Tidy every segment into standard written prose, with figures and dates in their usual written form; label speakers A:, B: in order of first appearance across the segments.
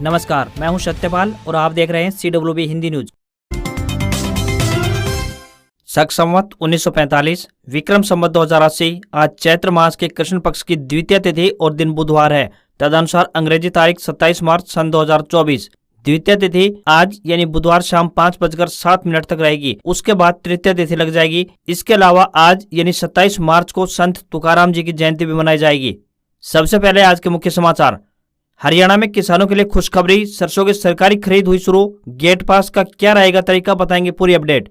A: नमस्कार, मैं हूं सत्यपाल और आप देख रहे हैं CWB हिंदी न्यूज। शक संवत 1945, विक्रम संवत 2080। आज चैत्र मास के कृष्ण पक्ष की द्वितीय तिथि और दिन बुधवार है। तदनुसार अंग्रेजी तारीख 27 मार्च सन 2024। द्वितीय तिथि आज यानी बुधवार शाम 5:07 तक रहेगी। उसके बाद तृतीय तिथि लग जाएगी। इसके अलावा आज यानी 27 मार्च को संत तुकाराम जी की जयंती भी मनाई जाएगी। सबसे पहले आज के मुख्य समाचार। हरियाणा में किसानों के लिए खुशखबरी, सरसों की सरकारी खरीद हुई शुरू। गेट पास का क्या रहेगा तरीका, बताएंगे पूरी अपडेट।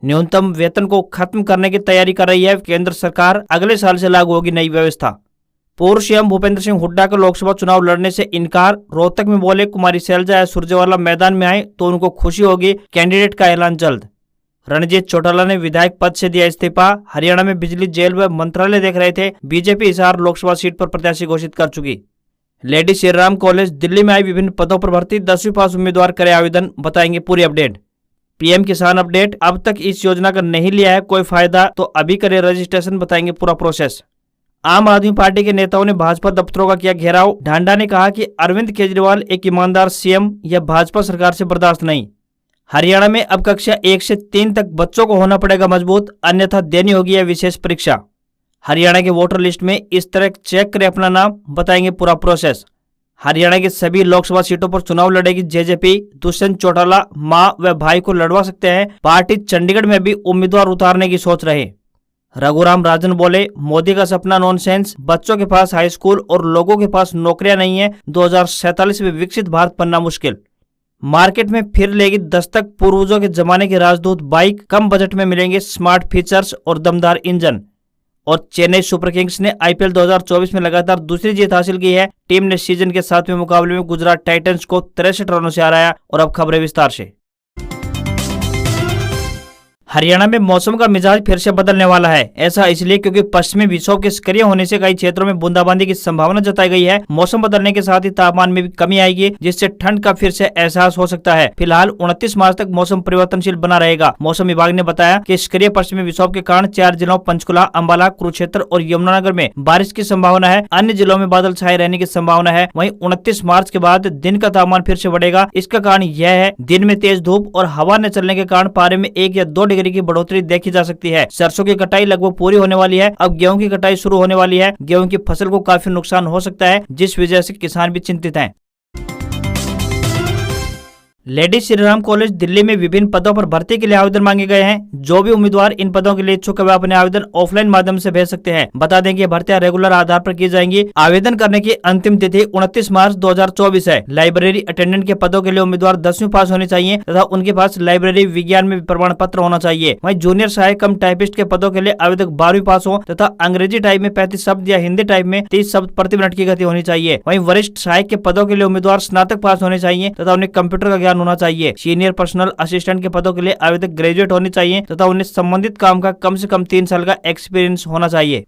A: न्यूनतम वेतन को खत्म करने की तैयारी कर रही है केंद्र सरकार, अगले साल से लागू होगी नई व्यवस्था। पूर्व सीएम भूपेंद्र सिंह हुड्डा का लोकसभा चुनाव लड़ने से इनकार। रोहतक में बोले कुमारी सैलजा या सुरजेवाला मैदान में आए तो उनको खुशी होगी, कैंडिडेट का ऐलान जल्द। रणजीत चौटाला ने विधायक पद से दिया इस्तीफा। हरियाणा में बिजली, जेल व मंत्रालय देख रहे थे। बीजेपी हिसार लोकसभा सीट पर प्रत्याशी घोषित कर चुकी। लेडी श्री राम कॉलेज दिल्ली में आई विभिन्न पदों पर भर्ती। 10वीं पास उम्मीदवार करे आवेदन, बताएंगे पूरी अपडेट। पीएम किसान अपडेट। अब तक इस योजना का नहीं लिया है कोई फायदा तो अभी करे रजिस्ट्रेशन, बताएंगे पूरा प्रोसेस। आम आदमी पार्टी के नेताओं ने भाजपा दफ्तरों का किया घेराव। ढांडा ने कहा कि अरविंद केजरीवाल एक ईमानदार सीएम या भाजपा सरकार से बर्दाश्त नहीं। हरियाणा में अब कक्षा 1 से 3 तक बच्चों को होना पड़ेगा मजबूत, अन्यथा देनी होगी यह विशेष परीक्षा। हरियाणा के वोटर लिस्ट में इस तरह चेक करें अपना नाम, बताएंगे पूरा प्रोसेस। हरियाणा की सभी लोकसभा सीटों पर चुनाव लड़ेगी जेजेपी। दुष्यंत चौटाला मां व भाई को लड़वा सकते हैं। पार्टी चंडीगढ़ में भी उम्मीदवार उतारने की सोच रहे। रघुराम राजन बोले मोदी का सपना नॉनसेंस, बच्चों के पास हाई स्कूल और लोगों के पास नौकरियां नहीं है। 2047 में विकसित भारत बनना मुश्किल। मार्केट में फिर लेगी दस्तक पूर्वजों के जमाने की राजदूत बाइक। कम बजट में मिलेंगे स्मार्ट फीचर्स और दमदार इंजन। और चेन्नई सुपर किंग्स ने आईपीएल 2024 में लगातार दूसरी जीत हासिल की है। टीम ने सीजन के 7वें मुकाबले में गुजरात टाइटंस को 63 रनों से हराया। और अब खबरें विस्तार से। हरियाणा में मौसम का मिजाज फिर से बदलने वाला है। ऐसा इसलिए क्योंकि पश्चिमी विक्षोभ के सक्रिय होने से कई क्षेत्रों में बूंदाबांदी की संभावना जताई गई है। मौसम बदलने के साथ ही तापमान में भी कमी आएगी, जिससे ठंड का फिर से एहसास हो सकता है। फिलहाल 29 मार्च तक मौसम परिवर्तनशील बना रहेगा। मौसम विभाग ने बताया कि सक्रिय पश्चिमी विक्षोभ के कारण 4 जिलों पंचकुला, अंबाला, कुरुक्षेत्र और यमुनानगर में बारिश की संभावना है। अन्य जिलों में बादल छाए रहने की संभावना है। वहीं 29 मार्च के बाद दिन का तापमान फिर से बढ़ेगा। इसका कारण यह है दिन में तेज धूप और हवा न चलने के कारण पारे में 1 या 2 डिग्री की बढ़ोतरी देखी जा सकती है। सरसों की कटाई लगभग पूरी होने वाली है। अब गेहूं की कटाई शुरू होने वाली है। गेहूं की फसल को काफी नुकसान हो सकता है, जिस वजह से किसान भी चिंतित हैं। लेडी श्री राम कॉलेज दिल्ली में विभिन्न पदों पर भर्ती के लिए आवेदन मांगे गए हैं। जो भी उम्मीदवार इन पदों के लिए इच्छुक है वे अपने आवेदन ऑफलाइन माध्यम से भेज सकते हैं। बता दें कि भर्तियां रेगुलर आधार पर की जाएंगी। आवेदन करने की अंतिम तिथि 29 मार्च 2024 है। लाइब्रेरी अटेंडेंट के पदों के लिए उम्मीदवार 10वीं पास होनी चाहिए तथा उनके पास लाइब्रेरी विज्ञान में प्रमाण पत्र होना चाहिए। वहीं जूनियर सहायक कम टाइपिस्ट के पदों के लिए आवेदक 12वीं पास हो तथा अंग्रेजी टाइप में 35 शब्द या हिंदी टाइप में 30 शब्द प्रति मिनट की गति होनी चाहिए। वहीं वरिष्ठ सहायक के पदों के लिए उम्मीदवार स्नातक पास होने चाहिए तथा उन्हें कंप्यूटर का ज्ञान होना चाहिए। सीनियर पर्सनल असिस्टेंट के पदों के लिए आवेदक ग्रेजुएट होने चाहिए तथा उन्हें संबंधित काम का कम से कम 3 साल का एक्सपीरियंस होना चाहिए।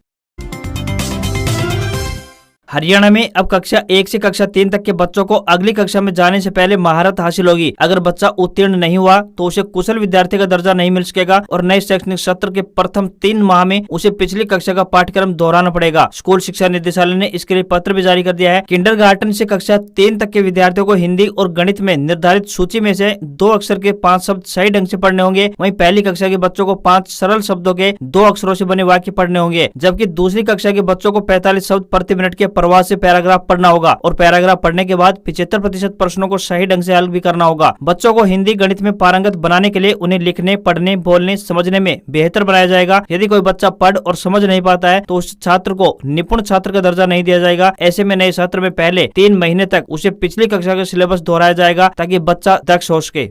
A: हरियाणा में अब कक्षा 1 से कक्षा 3 तक के बच्चों को अगली कक्षा में जाने से पहले महारत हासिल होगी। अगर बच्चा उत्तीर्ण नहीं हुआ तो उसे कुशल विद्यार्थी का दर्जा नहीं मिल सकेगा और नए शैक्षणिक सत्र के प्रथम 3 माह में उसे पिछली कक्षा का पाठ्यक्रम दोहराना पड़ेगा। स्कूल शिक्षा निदेशालय ने इसके लिए पत्र भी जारी कर दिया है। किंडरगार्टन से कक्षा 3 तक के विद्यार्थियों को हिंदी और गणित में निर्धारित सूची में से 2 अक्षर के 5 शब्द सही ढंग से पढ़ने होंगे। वहीं पहली कक्षा के बच्चों को 5 सरल शब्दों के 2 अक्षरों से बने वाक्य पढ़ने होंगे, जबकि दूसरी कक्षा के बच्चों को 45 शब्द प्रति मिनट के प्रवाह से पैराग्राफ पढ़ना होगा और पैराग्राफ पढ़ने के बाद 75% प्रश्नों को सही ढंग से हल भी करना होगा। बच्चों को हिंदी गणित में पारंगत बनाने के लिए उन्हें लिखने, पढ़ने, बोलने, समझने में बेहतर बनाया जाएगा। यदि कोई बच्चा पढ़ और समझ नहीं पाता है तो उस छात्र को निपुण छात्र का दर्जा नहीं दिया जाएगा। ऐसे में नए सत्र में पहले 3 महीने तक उसे पिछली कक्षा का सिलेबस दोहराया जाएगा ताकि बच्चा दक्ष हो सके।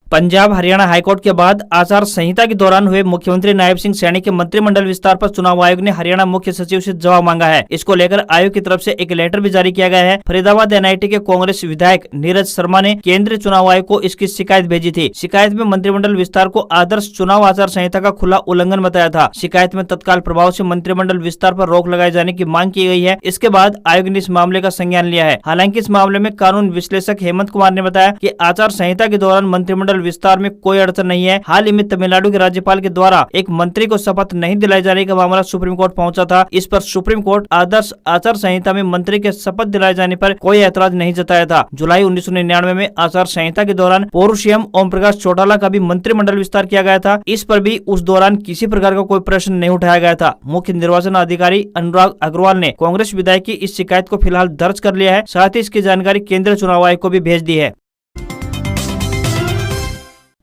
A: पंजाब हरियाणा हाईकोर्ट के बाद आचार संहिता के दौरान हुए मुख्यमंत्री नायब सिंह सैनी के मंत्रिमंडल विस्तार पर चुनाव आयोग ने हरियाणा मुख्य सचिव से जवाब मांगा है। इसको लेकर आयोग की तरफ से एक लेटर भी जारी किया गया है। फरीदाबाद एनआईटी के कांग्रेस विधायक नीरज शर्मा ने केंद्रीय चुनाव आयोग को इसकी शिकायत भेजी थी। शिकायत में मंत्रिमंडल विस्तार को आदर्श चुनाव आचार संहिता का खुला उल्लंघन बताया था। शिकायत में तत्काल प्रभाव से मंत्रिमंडल विस्तार पर रोक लगाए जाने की मांग की गई है। इसके बाद आयोग ने इस मामले का संज्ञान लिया है। हालांकि इस मामले में कानून विश्लेषक हेमंत कुमार ने बताया कि आचार संहिता के दौरान मंत्रिमंडल मंत्रिमंडल विस्तार में कोई अड़चन नहीं है। हाल ही में तमिलनाडु के राज्यपाल के द्वारा एक मंत्री को शपथ नहीं दिलाई जाने का मामला सुप्रीम कोर्ट पहुंचा था। इस पर सुप्रीम कोर्ट आदर्श आचार संहिता में मंत्री के शपथ दिलाए जाने पर कोई ऐतराज नहीं जताया था। जुलाई 1999 में आचार संहिता के दौरान पूर्व सीएम ओम प्रकाश चौटाला का भी मंत्रिमंडल विस्तार किया गया था। इस पर भी उस दौरान किसी प्रकार का कोई प्रश्न नहीं उठाया गया था। मुख्य निर्वाचन अधिकारी अनुराग अग्रवाल ने कांग्रेस विधायक की इस शिकायत को फिलहाल दर्ज कर लिया है। साथ ही इसकी जानकारी केंद्रीय चुनाव आयोग को भी भेज दी है।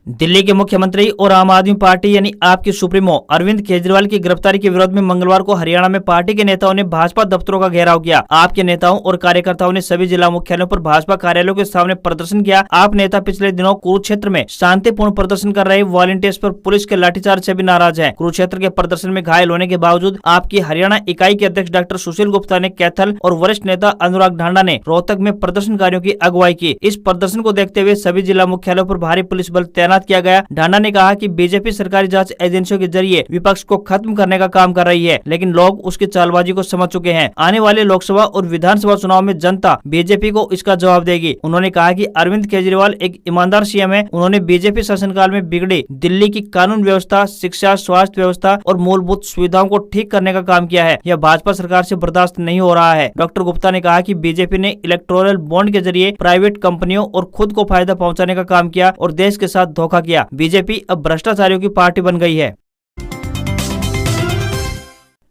A: दिल्ली के मुख्यमंत्री और आम आदमी पार्टी यानी आप के सुप्रीमो अरविंद केजरीवाल की गिरफ्तारी के विरोध में मंगलवार को हरियाणा में पार्टी के नेताओं ने भाजपा दफ्तरों का घेराव किया। आप के नेताओं और कार्यकर्ताओं ने सभी जिला मुख्यालयों पर भाजपा कार्यालयों के सामने प्रदर्शन किया। आप नेता पिछले दिनों कुरुक्षेत्र में शांतिपूर्ण प्रदर्शन कर रहे वॉलंटियर्स पर पुलिस के लाठीचार्ज से भी नाराज है। कुरुक्षेत्र के प्रदर्शन में घायल होने के बावजूद आपकी हरियाणा इकाई के अध्यक्ष डॉक्टर सुशील गुप्ता ने कैथल और वरिष्ठ नेता अनुराग ढांडा ने रोहतक में प्रदर्शनकारियों की अगुवाई की। इस प्रदर्शन को देखते हुए सभी जिला मुख्यालयों पर भारी पुलिस बल तैनात किया गया। ढांडा ने कहा कि बीजेपी सरकारी जांच एजेंसियों के जरिए विपक्ष को खत्म करने का काम कर रही है, लेकिन लोग उसकी चालबाजी को समझ चुके हैं। आने वाले लोकसभा और विधानसभा चुनाव में जनता बीजेपी को इसका जवाब देगी। उन्होंने कहा कि अरविंद केजरीवाल एक ईमानदार सीएम है। उन्होंने बीजेपी शासनकाल में बिगड़ी दिल्ली की कानून व्यवस्था, शिक्षा, स्वास्थ्य व्यवस्था और मूलभूत सुविधाओं को ठीक करने का काम किया है। यह भाजपा सरकार से बर्दाश्त नहीं हो रहा है। डॉक्टर गुप्ता ने कहा कि बीजेपी ने इलेक्टोरल बॉन्ड के जरिए प्राइवेट कंपनियों और खुद को फायदा पहुंचाने का काम किया और देश के साथ धोखा किया। बीजेपी अब भ्रष्टाचारियों की पार्टी बन गई है।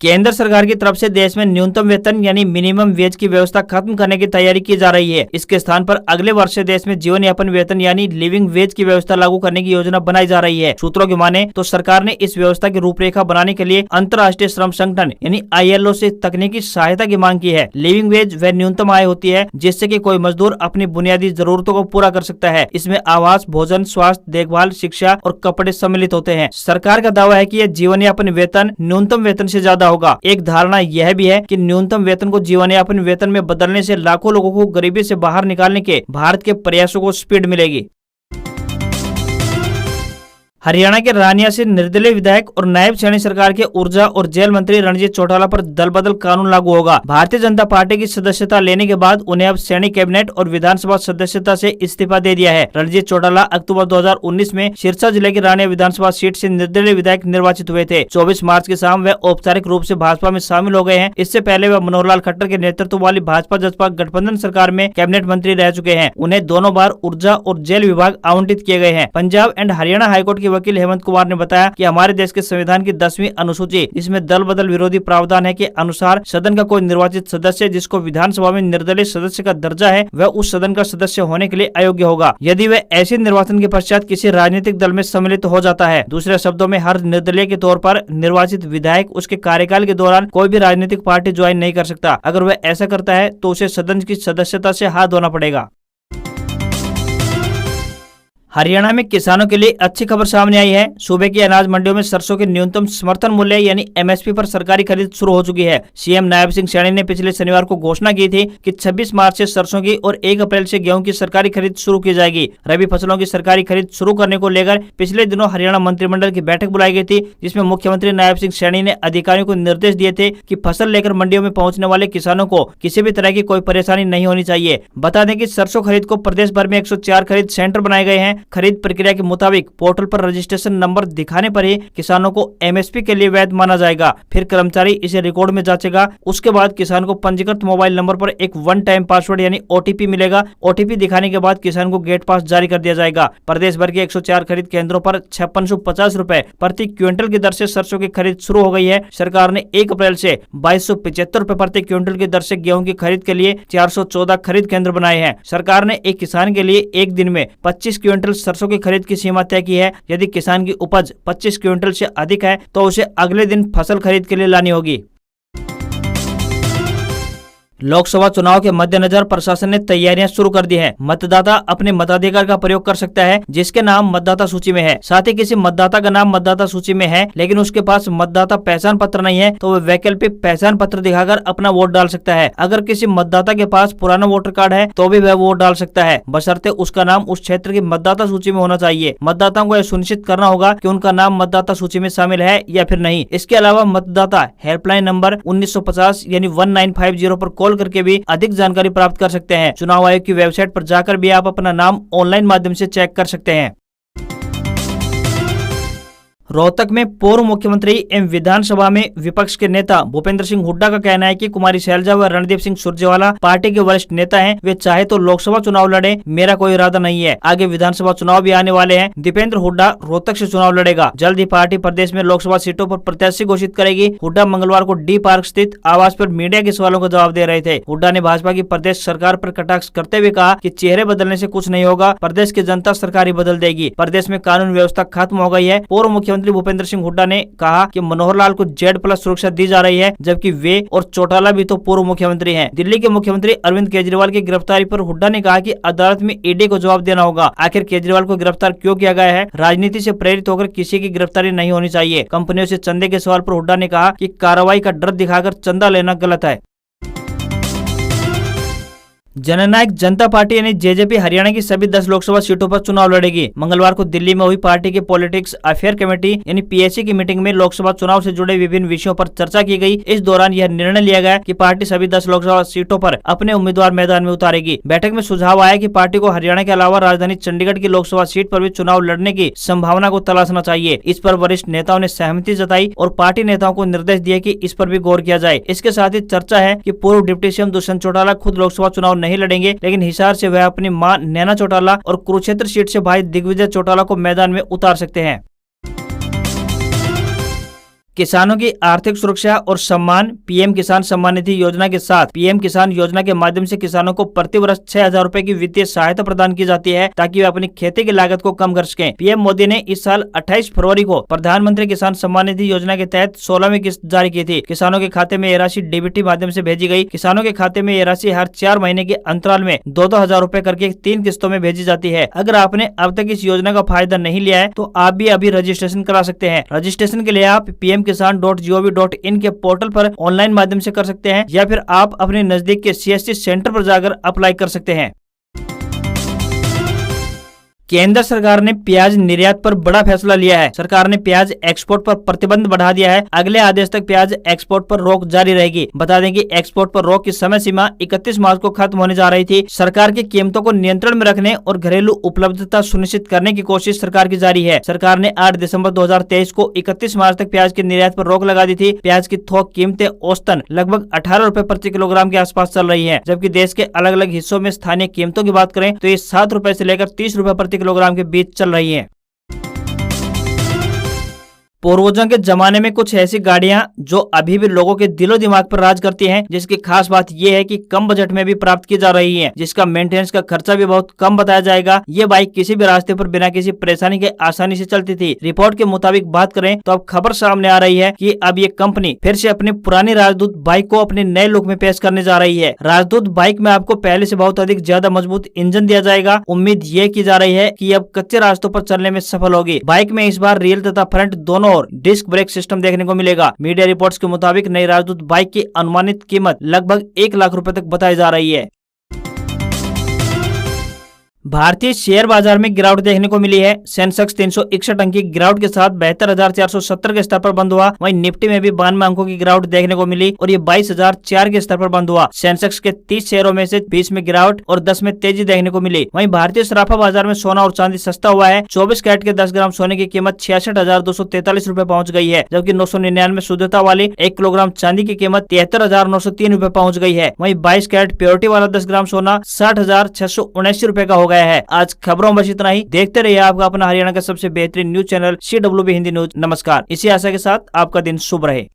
A: केंद्र सरकार की तरफ से देश में न्यूनतम वेतन यानी मिनिमम वेज की व्यवस्था खत्म करने की तैयारी की जा रही है। इसके स्थान पर अगले वर्ष से देश में जीवन यापन वेतन यानी लिविंग वेज की व्यवस्था लागू करने की योजना बनाई जा रही है। सूत्रों की माने तो सरकार ने इस व्यवस्था की रूपरेखा बनाने के लिए अंतर्राष्ट्रीय श्रम संगठन यानी ILO से तकनीकी सहायता की मांग की है। लिविंग वेज वह न्यूनतम आय होती है जिससे कि कोई मजदूर अपनी बुनियादी जरूरतों को पूरा कर सकता है। इसमें आवास, भोजन, स्वास्थ्य देखभाल, शिक्षा और कपड़े सम्मिलित होते हैं। सरकार का दावा है कि यह जीवन यापन वेतन न्यूनतम वेतन से ज्यादा होगा। एक धारणा यह भी है कि न्यूनतम वेतन को जीवन यापन वेतन में बदलने से लाखों लोगों को गरीबी से बाहर निकालने के भारत के प्रयासों को स्पीड मिलेगी। हरियाणा के रानिया से निर्दलीय विधायक और नायब सैनी सरकार के ऊर्जा और जेल मंत्री रणजीत चौटाला पर दल बदल कानून लागू होगा। भारतीय जनता पार्टी की सदस्यता लेने के बाद उन्हें अब सैनी कैबिनेट और विधानसभा सदस्यता से इस्तीफा दे दिया है। रणजीत चौटाला अक्टूबर 2019 में सिरसा जिले की रानिया विधानसभा सीट से निर्दलीय विधायक निर्वाचित हुए थे। 24 मार्च की शाम वे औपचारिक रूप से भाजपा में शामिल हो गए हैं। इससे पहले वे मनोहर लाल खट्टर के नेतृत्व वाली भाजपा जसपा गठबंधन सरकार में कैबिनेट मंत्री रह चुके हैं। उन्हें दोनों बार ऊर्जा और जेल विभाग आवंटित किए गए हैं। पंजाब एंड हरियाणा हाईकोर्ट के वकील हेमंत कुमार ने बताया कि हमारे देश के संविधान की 10वीं अनुसूची जिसमें दल बदल विरोधी प्रावधान है के अनुसार सदन का कोई निर्वाचित सदस्य जिसको विधानसभा में निर्दलीय सदस्य का दर्जा है वह उस सदन का सदस्य होने के लिए अयोग्य होगा यदि वह ऐसे निर्वाचन के पश्चात किसी राजनीतिक दल में सम्मिलित हो जाता है। दूसरे शब्दों में हर निर्दलीय के तौर पर निर्वाचित विधायक उसके कार्यकाल के दौरान कोई भी राजनीतिक पार्टी ज्वाइन नहीं कर सकता। अगर वह ऐसा करता है तो उसे सदन की सदस्यता से हाथ धोना पड़ेगा। हरियाणा में किसानों के लिए अच्छी खबर सामने आई है। सूबे की अनाज मंडियों में सरसों के न्यूनतम समर्थन मूल्य यानी MSP पर सरकारी खरीद शुरू हो चुकी है। सीएम नायब सिंह सैनी ने पिछले शनिवार को घोषणा की थी कि 26 मार्च से सरसों की और 1 अप्रैल से गेहूं की सरकारी खरीद शुरू की जाएगी। रबी फसलों की सरकारी खरीद शुरू करने को लेकर पिछले दिनों हरियाणा मंत्रिमंडल की बैठक बुलाई गई थी, जिसमें मुख्यमंत्री नायब सिंह सैनी ने अधिकारियों को निर्देश दिए थे कि फसल लेकर मंडियों में पहुंचने वाले किसानों को किसी भी तरह की कोई परेशानी नहीं होनी चाहिए। बता दें कि सरसों खरीद को प्रदेश भर में 104 खरीद सेंटर बनाए गए हैं। खरीद प्रक्रिया के मुताबिक पोर्टल पर रजिस्ट्रेशन नंबर दिखाने पर ही किसानों को MSP के लिए वैध माना जाएगा। फिर कर्मचारी इसे रिकॉर्ड में जांचेगा। उसके बाद किसान को पंजीकृत मोबाइल नंबर पर एक वन टाइम पासवर्ड यानी OTP मिलेगा। OTP दिखाने के बाद किसान को गेट पास जारी कर दिया जाएगा। प्रदेश भर के 104 खरीद केंद्रों पर 5650 रुपए प्रति क्विंटल की दर से सरसों की खरीद शुरू हो गई है। सरकार ने 1 अप्रैल से 2275 रुपए प्रति क्विंटल की दर से गेहूं की खरीद के लिए 414 खरीद केंद्र बनाए हैं। सरकार ने एक किसान के लिए एक दिन में 25 क्विंटल सरसों की खरीद की सीमा तय की है। यदि किसान की उपज 25 क्विंटल से अधिक है तो उसे अगले दिन फसल खरीद के लिए लानी होगी। लोकसभा चुनाव के मद्देनजर प्रशासन ने तैयारियां शुरू कर दी हैं। मतदाता अपने मताधिकार का प्रयोग कर सकता है जिसके नाम मतदाता सूची में है। साथ ही किसी मतदाता का नाम मतदाता सूची में है लेकिन उसके पास मतदाता पहचान पत्र नहीं है तो वह वैकल्पिक पहचान पत्र दिखाकर अपना वोट डाल सकता है। अगर किसी मतदाता के पास पुराना वोटर कार्ड है तो भी वह वोट डाल सकता है, बशर्ते उसका नाम उस क्षेत्र की मतदाता सूची में होना चाहिए। मतदाताओं को यह सुनिश्चित करना होगा कि उनका नाम मतदाता सूची में शामिल है या फिर नहीं। इसके अलावा मतदाता हेल्पलाइन नंबर 1950 यानी 1950 पर कॉल करके भी अधिक जानकारी प्राप्त कर सकते हैं। चुनाव आयोग की वेबसाइट पर जाकर भी आप अपना नाम ऑनलाइन माध्यम से चेक कर सकते हैं। रोहतक में पूर्व मुख्यमंत्री एवं विधानसभा में विपक्ष के नेता भूपेंद्र सिंह हुड्डा का कहना है कि कुमारी शैलजा व रणदीप सिंह सुरजेवाला पार्टी के वरिष्ठ नेता हैं। वे चाहे तो लोकसभा चुनाव लड़े, मेरा कोई इरादा नहीं है। आगे विधानसभा चुनाव भी आने वाले हैं। दीपेंद्र हुड्डा रोहतक से चुनाव लड़ेगा। जल्द ही पार्टी प्रदेश में लोकसभा सीटों पर प्रत्याशी घोषित करेगी। हुड्डा मंगलवार को डी पार्क स्थित आवास पर मीडिया के सवालों का जवाब दे रहे थे। हुड्डा ने भाजपा की प्रदेश सरकार पर कटाक्ष करते हुए कहा कि चेहरे बदलने से कुछ नहीं होगा, प्रदेश की जनता सरकार ही बदल देगी। प्रदेश में कानून व्यवस्था खत्म हो गई है। पूर्व मुख्यमंत्री भूपेंद्र सिंह हुड्डा ने कहा कि मनोहर लाल को Z+ सुरक्षा दी जा रही है, जबकि वे और चौटाला भी तो पूर्व मुख्यमंत्री हैं। दिल्ली के मुख्यमंत्री अरविंद केजरीवाल की गिरफ्तारी पर हुड्डा ने कहा कि अदालत में ईडी को जवाब देना होगा। आखिर केजरीवाल को गिरफ्तार क्यों किया गया है? राजनीति से प्रेरित होकर किसी की गिरफ्तारी नहीं होनी चाहिए। कंपनियों से चंदे के सवाल पर हुड्डा ने कहा कि कार्रवाई का डर दिखाकर चंदा लेना गलत है। जननायक जनता पार्टी यानी जेजेपी हरियाणा की सभी 10 लोकसभा सीटों पर चुनाव लड़ेगी। मंगलवार को दिल्ली में हुई पार्टी की पॉलिटिक्स अफेयर कमेटी यानी PAC की मीटिंग में लोकसभा चुनाव से जुड़े विभिन्न विषयों पर चर्चा की गई। इस दौरान यह निर्णय लिया गया कि पार्टी सभी 10 लोकसभा सीटों पर अपने उम्मीदवार मैदान में उतारेगी। बैठक में सुझाव आया कि पार्टी को हरियाणा के अलावा राजधानी चंडीगढ़ की लोकसभा सीट पर भी चुनाव लड़ने की संभावना को तलाशना चाहिए। इस पर वरिष्ठ नेताओं ने सहमति जताई और पार्टी नेताओं को निर्देश दिए कि इस पर भी गौर किया जाए। इसके साथ ही चर्चा है कि पूर्व डिप्टी सीएम दुष्यंत चौटाला खुद लोकसभा चुनाव नहीं लड़ेंगे, लेकिन हिसार से वह अपनी मां नैना चौटाला और कुरुक्षेत्र सीट से भाई दिग्विजय चौटाला को मैदान में उतार सकते हैं। किसानों की आर्थिक सुरक्षा और सम्मान PM किसान सम्मान निधि योजना के साथ PM किसान योजना के माध्यम से किसानों को प्रति वर्ष 6,000 रुपए की वित्तीय सहायता प्रदान की जाती है ताकि वे अपनी खेती की लागत को कम कर सकें। PM मोदी ने इस साल 28 फरवरी को प्रधानमंत्री किसान सम्मान निधि योजना के तहत 16वीं किस्त जारी की थी। किसानों के खाते में ये राशि DBT माध्यम से भेजी गई। किसानों के खाते में ये राशि हर 4 महीने के अंतराल में 2-2 हजार रुपए करके 3 किस्तों में भेजी जाती है। अगर आपने अब तक इस योजना का फायदा नहीं लिया है तो आप भी अभी रजिस्ट्रेशन करा सकते हैं। रजिस्ट्रेशन के लिए आप pmkisan.gov.in के पोर्टल पर ऑनलाइन माध्यम से कर सकते हैं या फिर आप अपने नजदीक के CSC सेंटर पर जाकर अप्लाई कर सकते हैं। केंद्र सरकार ने प्याज निर्यात पर बड़ा फैसला लिया है। सरकार ने प्याज एक्सपोर्ट पर प्रतिबंध बढ़ा दिया है। अगले आदेश तक प्याज एक्सपोर्ट पर रोक जारी रहेगी। बता दें कि एक्सपोर्ट पर रोक की समय सीमा 31 मार्च को खत्म होने जा रही थी। सरकार की कीमतों को नियंत्रण में रखने और घरेलू उपलब्धता सुनिश्चित करने की कोशिश सरकार की जारी है। सरकार ने 8 दिसंबर 2023 को 31 मार्च तक प्याज के निर्यात पर रोक लगा दी थी। प्याज की थोक कीमतें औसतन लगभग 18 रुपए प्रति किलोग्राम के आसपास चल रही है, जबकि देश के अलग अलग हिस्सों में स्थानीय कीमतों की बात करें तो ये 7 रुपए से लेकर 30 रुपए प्रति किलोग्राम के बीच चल रही है। पूर्वजों के जमाने में कुछ ऐसी गाड़ियां जो अभी भी लोगों के दिलो दिमाग पर राज करती हैं, जिसकी खास बात यह है कि कम बजट में भी प्राप्त की जा रही हैं, जिसका मेंटेनेंस का खर्चा भी बहुत कम बताया जाएगा। ये बाइक किसी भी रास्ते पर बिना किसी परेशानी के आसानी से चलती थी। रिपोर्ट के मुताबिक बात करें तो अब खबर सामने आ रही है कि अब ये कंपनी फिर से अपनी पुरानी राजदूत बाइक को अपने नए लुक में पेश करने जा रही है। राजदूत बाइक में आपको पहले से बहुत अधिक ज्यादा मजबूत इंजन दिया जाएगा। उम्मीद ये की जा रही है कि अब कच्चे रास्तों पर चलने में सफल होगी। बाइक में इस बार रियल तथा फ्रंट दोनों और डिस्क ब्रेक सिस्टम देखने को मिलेगा। मीडिया रिपोर्ट्स के मुताबिक नई राजदूत बाइक की अनुमानित कीमत लगभग 1 लाख रुपए तक बताई जा रही है। भारतीय शेयर बाजार में गिरावट देखने को मिली है। सेंसेक्स 361 अंक की गिरावट के साथ 72,470 के स्तर पर बंद हुआ। वहीं निफ्टी में भी 92 अंकों की गिरावट देखने को मिली और ये 22,004 के स्तर पर बंद हुआ। सेंसेक्स के 30 शेयरों में से 20 में गिरावट और 10 में तेजी देखने को मिली। वहीं भारतीय सराफा बाजार में सोना और चांदी सस्ता हुआ है। 24 कैरेट के 10 ग्राम सोने की कीमत 66,243 रूपए पहुँच गई है, जबकि 999 शुद्धता वाली 1 किलोग्राम चांदी की कीमत 73,903 रूपए पहुँच गई है। वहीं 22 कैरेट प्योरिटी वाला 10 ग्राम सोना 60,679 रूपए का हो गया है। आज खबरों में बस इतना ही। देखते रहिए आपका अपना हरियाणा का सबसे बेहतरीन news channel CWB Hindi news. नमस्कार। इसी आशा के साथ आपका दिन शुभ रहे।